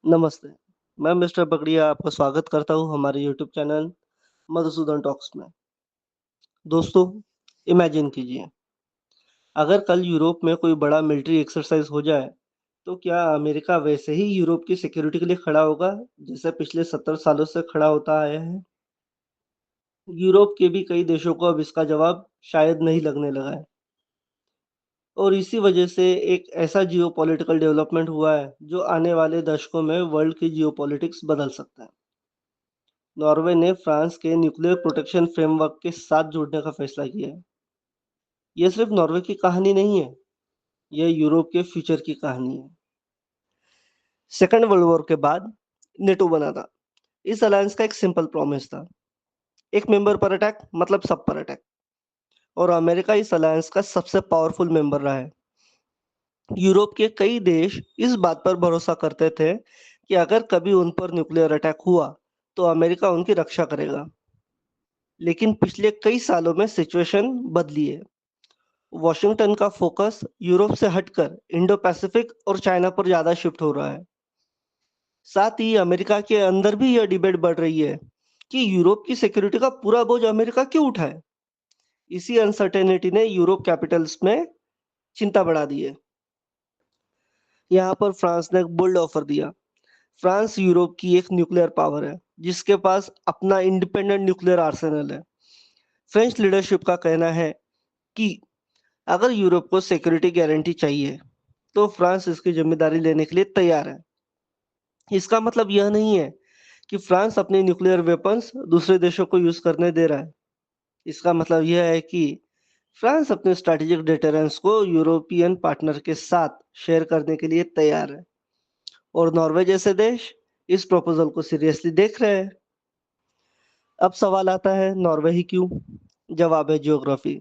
नमस्ते, मैं मिस्टर पकड़िया आपका स्वागत करता हूँ हमारे यूट्यूब चैनल मधुसूदन टॉक्स में। दोस्तों, इमेजिन कीजिए, अगर कल यूरोप में कोई बड़ा मिलिट्री एक्सरसाइज हो जाए, तो क्या अमेरिका वैसे ही यूरोप की सिक्योरिटी के लिए खड़ा होगा, जैसे पिछले 70 सालों से खड़ा होता आया है? यूरोप के भी कई देशों को अब इसका जवाब शायद नहीं लगने लगा है। और इसी वजह से एक ऐसा जियोपॉलिटिकल डेवलपमेंट हुआ है, जो आने वाले दशकों में वर्ल्ड की जियोपॉलिटिक्स बदल सकता है। नॉर्वे ने फ्रांस के न्यूक्लियर प्रोटेक्शन फ्रेमवर्क के साथ जुड़ने का फैसला किया है। यह सिर्फ नॉर्वे की कहानी नहीं है, यह यूरोप के फ्यूचर की कहानी है। सेकेंड वर्ल्ड वॉर के बाद नेटो बना था। इस अलायंस का एक सिंपल प्रॉमिस था, एक मेंबर पर अटैक मतलब सब पर अटैक। और अमेरिका इस अलायंस का सबसे पावरफुल मेंबर रहा है। यूरोप के कई देश इस बात पर भरोसा करते थे कि अगर कभी उन पर न्यूक्लियर अटैक हुआ, तो अमेरिका उनकी रक्षा करेगा। लेकिन पिछले कई सालों में सिचुएशन बदली है। वॉशिंगटन का फोकस यूरोप से हटकर इंडो पैसिफिक और चाइना पर ज्यादा शिफ्ट हो रहा है। साथ ही अमेरिका के अंदर भी यह डिबेट बढ़ रही है कि यूरोप की सिक्योरिटी का पूरा बोझ अमेरिका क्यों उठाए। इसी अनसर्टेनिटी ने यूरोप कैपिटल्स में चिंता बढ़ा दी है। यहाँ पर फ्रांस ने एक बोल्ड ऑफर दिया। फ्रांस यूरोप की एक न्यूक्लियर पावर है, जिसके पास अपना इंडिपेंडेंट न्यूक्लियर आर्सेनल है। फ्रेंच लीडरशिप का कहना है कि अगर यूरोप को सिक्योरिटी गारंटी चाहिए, तो फ्रांस इसकी जिम्मेदारी लेने के लिए तैयार है। इसका मतलब यह नहीं है कि फ्रांस अपने न्यूक्लियर वेपन्स दूसरे देशों को यूज करने दे रहा है। इसका मतलब यह है कि फ्रांस अपने स्ट्रैटेजिक डिटरेंस को यूरोपियन पार्टनर के साथ शेयर करने के लिए तैयार है। और नॉर्वे जैसे देश इस प्रपोजल को सीरियसली देख रहे हैं। अब सवाल आता है, नॉर्वे ही क्यों? जवाब है ज्योग्राफी।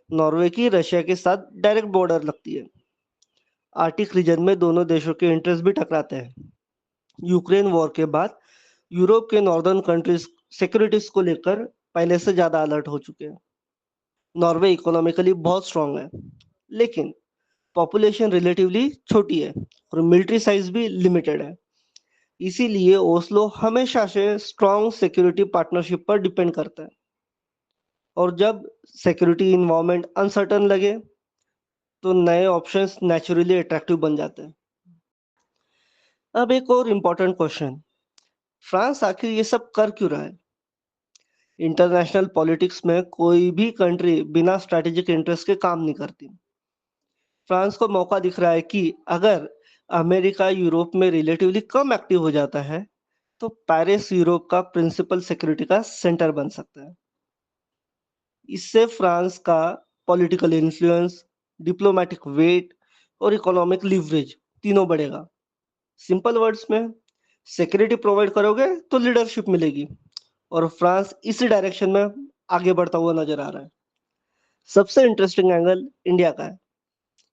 नॉर्वे की रशिया के साथ डायरेक्ट बॉर्डर लगती है। आर्टिक रीजन में दोनों देशों के इंटरेस्ट भी टकराते हैं। यूक्रेन वॉर के बाद यूरोप के नॉर्दर्न कंट्रीज सिक्योरिटीज को लेकर पहले से ज्यादा अलर्ट हो चुके हैं। नॉर्वे इकोनॉमिकली बहुत स्ट्रांग है, लेकिन पॉपुलेशन रिलेटिवली छोटी है और मिलिट्री साइज भी लिमिटेड है। इसीलिए ओस्लो हमेशा से स्ट्रांग सिक्योरिटी पार्टनरशिप पर डिपेंड करता है। और जब सिक्योरिटी इन्वायरमेंट अनसर्टन लगे, तो नए ऑप्शंस नेचुरली अट्रैक्टिव बन जाते हैं। अब एक और इम्पोर्टेंट क्वेश्चन, फ्रांस आखिर ये सब कर क्यों रहा है? इंटरनेशनल पॉलिटिक्स में कोई भी कंट्री बिना स्ट्रैटेजिक इंटरेस्ट के काम नहीं करती। फ्रांस को मौका दिख रहा है कि अगर अमेरिका यूरोप में रिलेटिवली कम एक्टिव हो जाता है, तो पेरिस यूरोप का प्रिंसिपल सिक्योरिटी का सेंटर बन सकता है। इससे फ्रांस का पॉलिटिकल इन्फ्लुएंस, डिप्लोमेटिक वेट और इकोनॉमिक लीवरेज तीनों बढ़ेगा। सिंपल वर्ड्स में, सिक्योरिटी प्रोवाइड करोगे तो लीडरशिप मिलेगी, और फ्रांस इसी डायरेक्शन में आगे बढ़ता हुआ नजर आ रहा है। सबसे इंटरेस्टिंग एंगल इंडिया का है।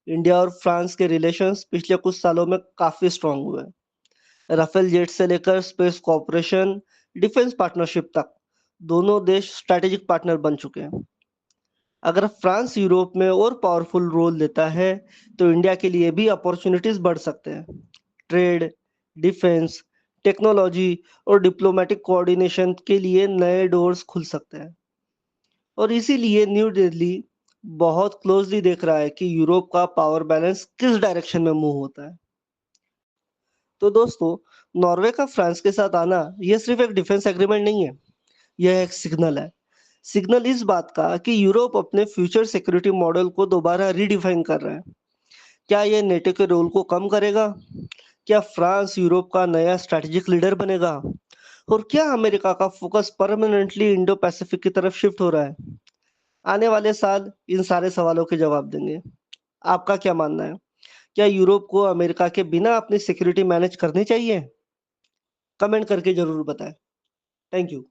इंडिया और फ्रांस के रिलेशंस पिछले कुछ सालों में काफी स्ट्रांग हुए हैं। राफेल जेट से लेकर स्पेस कॉपरेशन, डिफेंस पार्टनरशिप तक दोनों देश स्ट्रैटेजिक पार्टनर बन चुके हैं। अगर फ्रांस यूरोप में और पावरफुल रोल लेता है, तो इंडिया के लिए भी अपॉर्चुनिटीज बढ़ सकते हैं। ट्रेड, डिफेंस, टेक्नोलॉजी और डिप्लोमेटिक कोऑर्डिनेशन के लिए नए डोर्स खुल सकते हैं। और इसीलिए न्यू दिल्ली बहुत क्लोजली देख रहा है कि यूरोप का पावर बैलेंस किस डायरेक्शन में मूव होता है। तो दोस्तों, नॉर्वे का फ्रांस के साथ आना यह सिर्फ एक डिफेंस एग्रीमेंट नहीं है, यह एक सिग्नल है। सिग्नल इस बात का कि यूरोप अपने फ्यूचर सिक्योरिटी मॉडल को दोबारा रीडिफाइन कर रहा है। क्या यह नेटो के रोल को कम करेगा? क्या फ्रांस यूरोप का नया स्ट्रैटेजिक लीडर बनेगा? और क्या अमेरिका का फोकस परमानेंटली इंडो पैसिफिक की तरफ शिफ्ट हो रहा है? आने वाले साल इन सारे सवालों के जवाब देंगे। आपका क्या मानना है? क्या यूरोप को अमेरिका के बिना अपनी सिक्योरिटी मैनेज करनी चाहिए? कमेंट करके जरूर बताएं। Thank you.